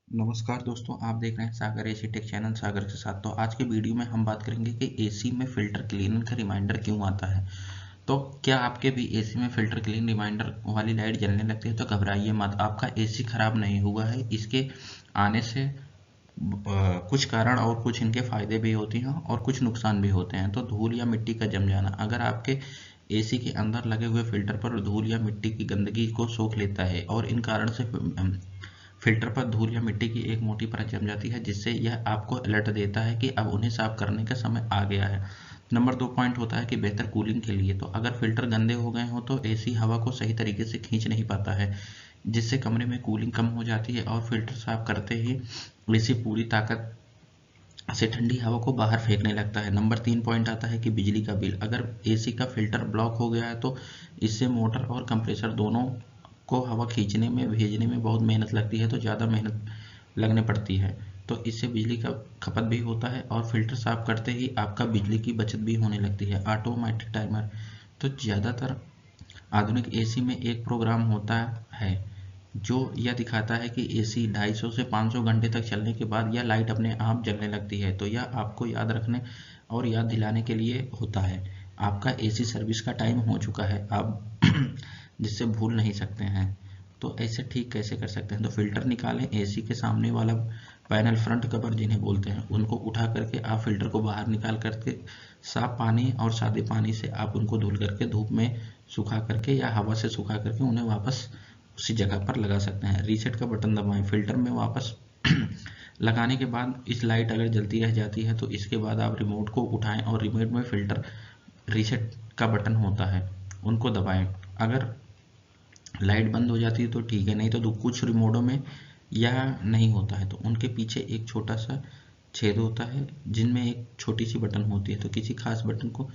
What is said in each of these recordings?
नमस्कार दोस्तों, आप देख रहे हैं सागर एसी टेक चैनल सागर के साथ। तो आज के वीडियो में हम बात करेंगे कि एसी में फ़िल्टर क्लीनर का रिमाइंडर क्यों आता है। तो क्या आपके भी एसी में फ़िल्टर क्लीन रिमाइंडर वाली लाइट जलने लगती है? तो घबराइए मत, आपका एसी खराब नहीं हुआ है। इसके आने से कुछ कारण और कुछ इनके फ़ायदे भी होते हैं और कुछ नुकसान भी होते हैं। तो धूल या मिट्टी का जम जाना, अगर आपके एसी के अंदर लगे हुए फ़िल्टर पर धूल या मिट्टी की गंदगी को सोख लेता है और इन कारण से फ़िल्टर पर धूल या मिट्टी की एक मोटी परत जम जाती है, जिससे यह आपको अलर्ट देता है कि अब उन्हें साफ करने का समय आ गया है। नंबर 2 पॉइंट होता है कि बेहतर कूलिंग के लिए। तो अगर फ़िल्टर गंदे हो गए हों तो एसी हवा को सही तरीके से खींच नहीं पाता है, जिससे कमरे में कूलिंग कम हो जाती है और फ़िल्टर साफ करते ही एसी पूरी ताकत से ठंडी हवा को बाहर फेंकने लगता है। नंबर 3 पॉइंट आता है कि बिजली का बिल। अगर एसी का फ़िल्टर ब्लॉक हो गया है तो इससे मोटर और कंप्रेसर दोनों को हवा खींचने में भेजने में बहुत मेहनत लगती है, तो ज़्यादा मेहनत लगने पड़ती है। तो इससे बिजली का खपत भी होता है और फ़िल्टर साफ करते ही आपका बिजली की बचत भी होने लगती है। Automatic timer. तो ज़्यादातर आधुनिक एसी में एक प्रोग्राम होता है जो यह दिखाता है कि एसी 250 से 500 घंटे तक चलने के बाद यह लाइट अपने आप जलने लगती है। तो यह आपको याद रखने और याद दिलाने के लिए होता है। आपका एसी सर्विस का टाइम हो चुका है, आप जिससे भूल नहीं सकते हैं। तो ऐसे ठीक कैसे कर सकते हैं? तो फिल्टर निकालें, एसी के सामने वाला पैनल, फ्रंट कवर जिन्हें बोलते हैं, उनको उठा करके आप फिल्टर को बाहर निकाल करके साफ पानी और सादे पानी से आप उनको धुल करके धूप में सुखा करके या हवा से सुखा करके उन्हें वापस उसी जगह पर लगा सकते हैं। रीसेट का बटन दबाएं, फिल्टर में वापस लगाने के बाद इस लाइट अगर जलती रह जाती है तो इसके बाद आप रिमोट को उठाएं और रिमोट में फिल्टर रीसेट का बटन होता है, उनको दबाएं। अगर लाइट बंद हो जाती है तो ठीक है, नहीं तो कुछ रिमोटों में यह नहीं होता है, तो उनके पीछे एक छोटा सा छेद होता है जिनमें एक छोटी सी बटन होती है। तो किसी खास बटन को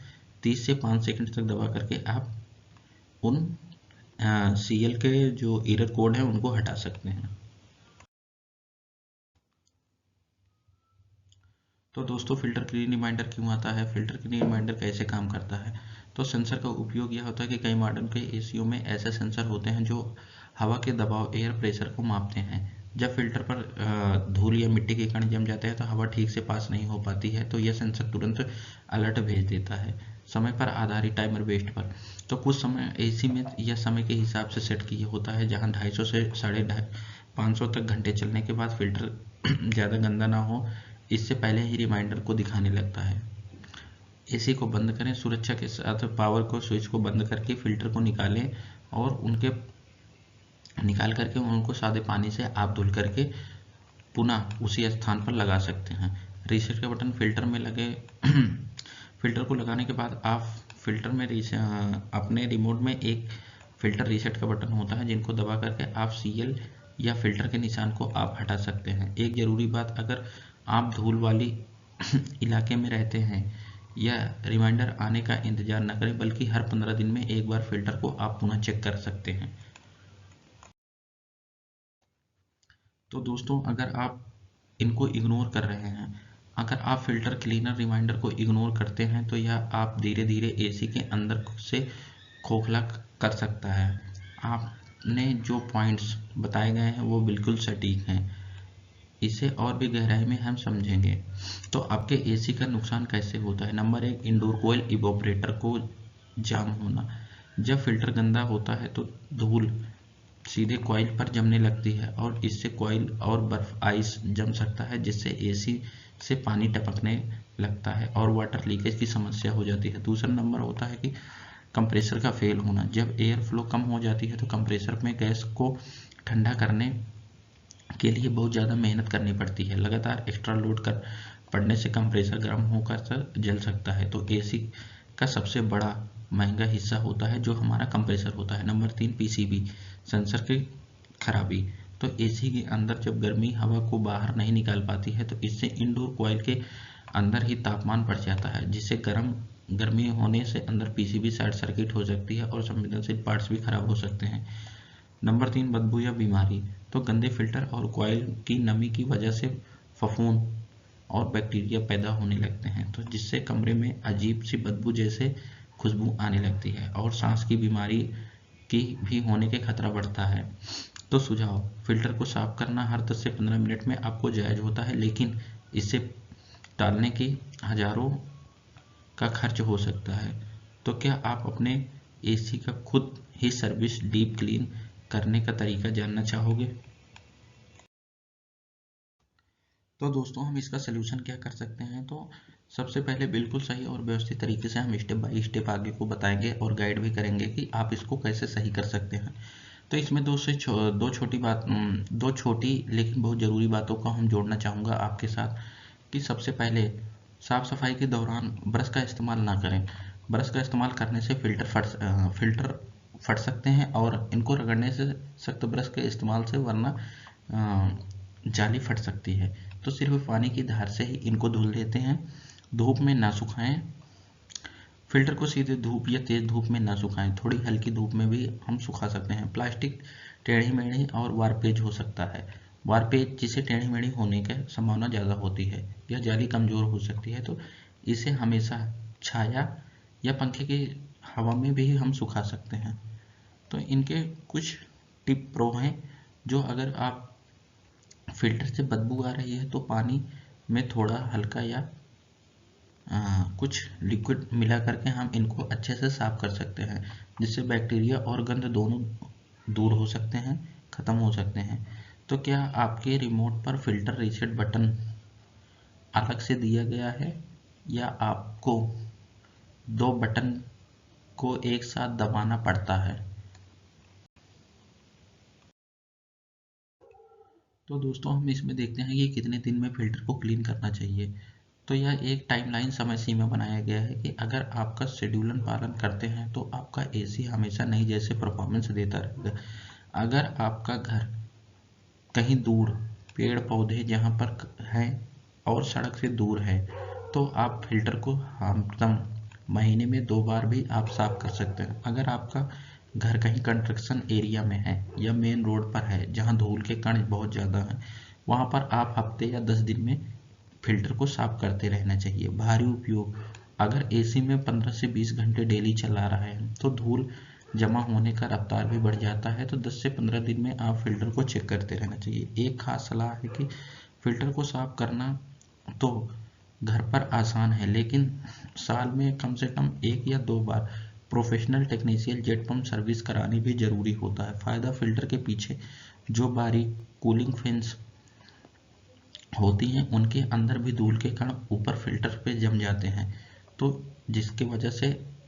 30 से 5 सेकंड तक दबा करके आप उन सीएल के जो एरर कोड हैं उनको हटा सकते हैं। तो दोस्तों, फ़िल्टर क्लीन रिमाइंडर क्यों आता है? फ़िल्टर क्लीन रिमाइंडर कैसे काम करता है? तो सेंसर का उपयोग यह होता है कि कई मॉडल के एसीओ में ऐसे सेंसर होते हैं जो हवा के दबाव, एयर प्रेशर को मापते हैं। जब फ़िल्टर पर धूल या मिट्टी के कण जम जाते हैं तो हवा ठीक से पास नहीं हो पाती है, तो यह सेंसर तुरंत अलर्ट भेज देता है। समय पर आधारित टाइमर बेस्ड पर। तो कुछ समय एसी में यह समय के हिसाब से सेट किया होता है, जहाँ 250 से 550 तक घंटे चलने के बाद फ़िल्टर ज़्यादा गंदा ना हो, इससे पहले ही रिमाइंडर को दिखाने लगता है। एसी को बंद करें, सुरक्षा के साथ पावर को स्विच को बंद करके फ़िल्टर को निकालें और उनको सादे पानी से आप धुल करके पुनः उसी स्थान पर लगा सकते हैं। रीसेट का बटन फ़िल्टर में लगे फ़िल्टर को लगाने के बाद आप फ़िल्टर में अपने रिमोट में एक फ़िल्टर रीसेट का बटन होता है, जिनको दबा करके आप सीएल या फ़िल्टर के निशान को आप हटा सकते हैं। एक ज़रूरी बात, अगर आप धूल वाली इलाके में रहते हैं या रिमाइंडर आने का इंतज़ार न करें, बल्कि हर 15 दिन में एक बार फ़िल्टर को आप पुनः चेक कर सकते हैं। तो दोस्तों, अगर आप इनको इग्नोर कर रहे हैं, अगर आप फ़िल्टर क्लीनर रिमाइंडर को इग्नोर करते हैं तो यह आप धीरे धीरे एसी के अंदर से खोखला कर सकता है। आपने जो पॉइंट्स बताए गए हैं वो बिल्कुल सटीक हैं, इसे और भी गहराई में हम समझेंगे। तो आपके एसी का नुकसान कैसे होता है? नंबर 1, इंडोर कोयल इवोपरेटर को जाम होना। जब फ़िल्टर गंदा होता है तो धूल सीधे कॉइल पर जमने लगती है और इससे कॉइल और बर्फ आइस जम सकता है, जिससे एसी से पानी टपकने लगता है और वाटर लीकेज की समस्या हो जाती है। दूसरा नंबर होता है कि कंप्रेसर का फेल होना। जब एयर फ्लो कम हो जाती है तो कंप्रेसर में गैस को ठंडा करने के लिए बहुत ज़्यादा मेहनत करनी पड़ती है। लगातार एक्स्ट्रा लोड कर पड़ने से कंप्रेसर गर्म होकर जल सकता है। तो एसी का सबसे बड़ा महंगा हिस्सा होता है जो हमारा कंप्रेसर होता है। नंबर 3, पीसीबी सेंसर की खराबी। तो एसी के अंदर जब गर्मी हवा को बाहर नहीं निकाल पाती है तो इससे इंडोर कॉइल के अंदर ही तापमान बढ़ जाता है, जिससे गर्मी होने से अंदर पीसीबी शॉर्ट सर्किट हो सकती है और संवेदनशील पार्ट्स भी खराब हो सकते हैं। नंबर 3, बदबू या बीमारी। तो गंदे फिल्टर और कॉइल की नमी की वजह से फफूंद और बैक्टीरिया पैदा होने लगते हैं, तो जिससे कमरे में अजीब सी बदबू जैसे खुशबू आने लगती है और सांस की बीमारी की भी होने के खतरा बढ़ता है। तो सुझाव, फिल्टर को साफ करना हर 10 से 15 मिनट में आपको जायज होता है, लेकिन इसे टालने की हजारों का खर्च हो सकता है। तो क्या आप अपने एसी का खुद ही सर्विस डीप क्लीन करने का तरीका जानना चाहोगे? तो दोस्तों हम इसका सलूशन क्या कर सकते हैं। तो सबसे पहले बिल्कुल सही और व्यवस्थित तरीके से हम स्टेप बाय स्टेप आगे को बताएंगे और गाइड भी करेंगे कि आप इसको कैसे सही कर सकते हैं। तो इसमें दो छोटी लेकिन बहुत ज़रूरी बातों को हम जोड़ना चाहूँगा आपके साथ, कि सबसे पहले साफ सफाई के दौरान ब्रश का इस्तेमाल ना करें। ब्रश का इस्तेमाल करने से फिल्टर फट सकते हैं और इनको रगड़ने से सख्त ब्रश के इस्तेमाल से, वरना जाली फट सकती है। तो सिर्फ पानी की धार से ही इनको धुल देते हैं। धूप में ना सुखाएं। फिल्टर को सीधे धूप या तेज धूप में ना सुखाएं, थोड़ी हल्की धूप में भी हम सुखा सकते हैं। प्लास्टिक टेढ़ी मेढ़ी और वारपेज हो सकता है। वारपेज जिसे टेढ़ी मेढ़ी होने की संभावना ज़्यादा होती है या जाली कमज़ोर हो सकती है, तो इसे हमेशा छाया या पंखे की हवा में भी हम सुखा सकते हैं। तो इनके कुछ टिप प्रो हैं, जो अगर आप फिल्टर से बदबू आ रही है तो पानी में थोड़ा हल्का या कुछ लिक्विड मिला करके हम इनको अच्छे से साफ कर सकते हैं, जिससे बैक्टीरिया और गंध दोनों दूर हो सकते हैं, ख़त्म हो सकते हैं। तो क्या आपके रिमोट पर फिल्टर रीसेट बटन अलग से दिया गया है, या आपको दो बटन को एक साथ दबाना पड़ता है? तो दोस्तों हम इसमें देखते हैं कि कितने दिन में फिल्टर को क्लीन करना चाहिए। तो यह एक टाइमलाइन समय सीमा बनाया गया है कि अगर आपका शेड्यूलन पालन करते हैं तो आपका एसी हमेशा नई जैसे परफॉर्मेंस देता रहेगा। अगर आपका घर कहीं दूर, पेड़ पौधे जहाँ पर हैं और सड़क से दूर है, तो आप फिल्टर को हरदम महीने में 2 बार भी आप साफ कर सकते हैं। अगर आपका घर कहीं कंस्ट्रक्शन एरिया में है या मेन रोड पर है जहाँ धूल के कण बहुत ज़्यादा हैं, वहाँ पर आप हफ्ते या 10 दिन में फिल्टर को साफ करते रहना चाहिए। भारी उपयोग, अगर एसी में 15 से 20 घंटे डेली चला रहा है तो धूल जमा होने का रफ्तार भी बढ़ जाता है। तो 10 से 15 दिन में आप फिल्टर को चेक करते रहना चाहिए। एक खास सलाह है कि फिल्टर को साफ करना तो घर पर आसान है, लेकिन साल में कम से कम 1 या 2 बार professional technician jet pump service करानी भी जरूरी होता है। फायदा, फिल्टर के पीछे जो बारीक कूलिंग फिन्स होती हैं उनके अंदर भी धूल के कण ऊपर फिल्टर पे जम जाते हैं, तो जिसकी वजह से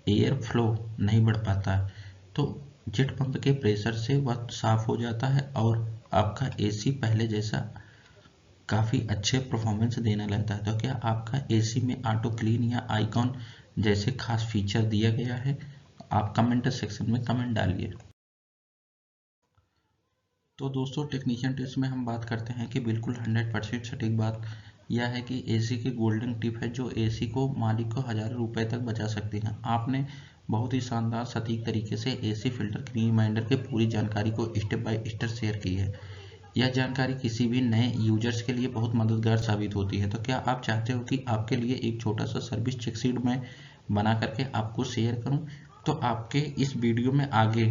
एयर फ्लो नहीं बढ़ पाता है। तो जेट पंप के प्रेशर से वह साफ हो जाता है और आपका एसी पहले जैसा काफ़ी अच्छे परफॉर्मेंस देने लगता है। तो क्या आपका एसी में ऑटो क्लीन या आइकॉन जैसे खास फीचर दिया गया है? आप कमेंट सेक्शन में कमेंट डालिए। तो दोस्तों टेक्नीशियन टिप्स में हम बात करते हैं कि बिल्कुल 100% सटीक बात यह है कि एसी की गोल्डन टिप है जो एसी को, मालिक को हज़ारों रुपए तक बचा सकती है। आपने बहुत ही शानदार सटीक तरीके से एसी फिल्टर क्लीन रिमाइंडर की पूरी जानकारी को स्टेप बाय स्टेप शेयर की है। यह जानकारी किसी भी नए यूजर्स के लिए बहुत मददगार साबित होती है। तो क्या आप चाहते हो कि आपके लिए एक छोटा सा सर्विस चेक शीट में बना करके आपको शेयर करूं? तो आपके इस वीडियो में आगे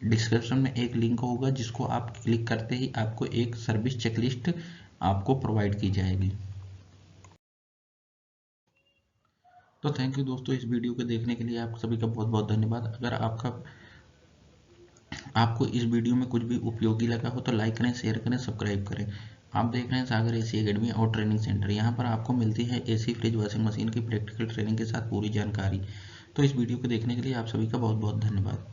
डिस्क्रिप्शन में एक लिंक होगा, जिसको आप क्लिक करते ही आपको एक सर्विस चेकलिस्ट आपको प्रोवाइड की जाएगी। तो थैंक यू दोस्तों, इस वीडियो को देखने के लिए आप सभी का बहुत बहुत धन्यवाद। अगर आपको इस वीडियो में कुछ भी उपयोगी लगा हो तो लाइक करें, शेयर करें, सब्सक्राइब करें। आप देख रहे हैं सागर एसी एकेडमी और ट्रेनिंग सेंटर। यहाँ पर आपको मिलती है एसी, फ्रिज, वॉशिंग मशीन की प्रैक्टिकल ट्रेनिंग के साथ पूरी जानकारी। तो इस वीडियो को देखने के लिए आप सभी का बहुत बहुत धन्यवाद।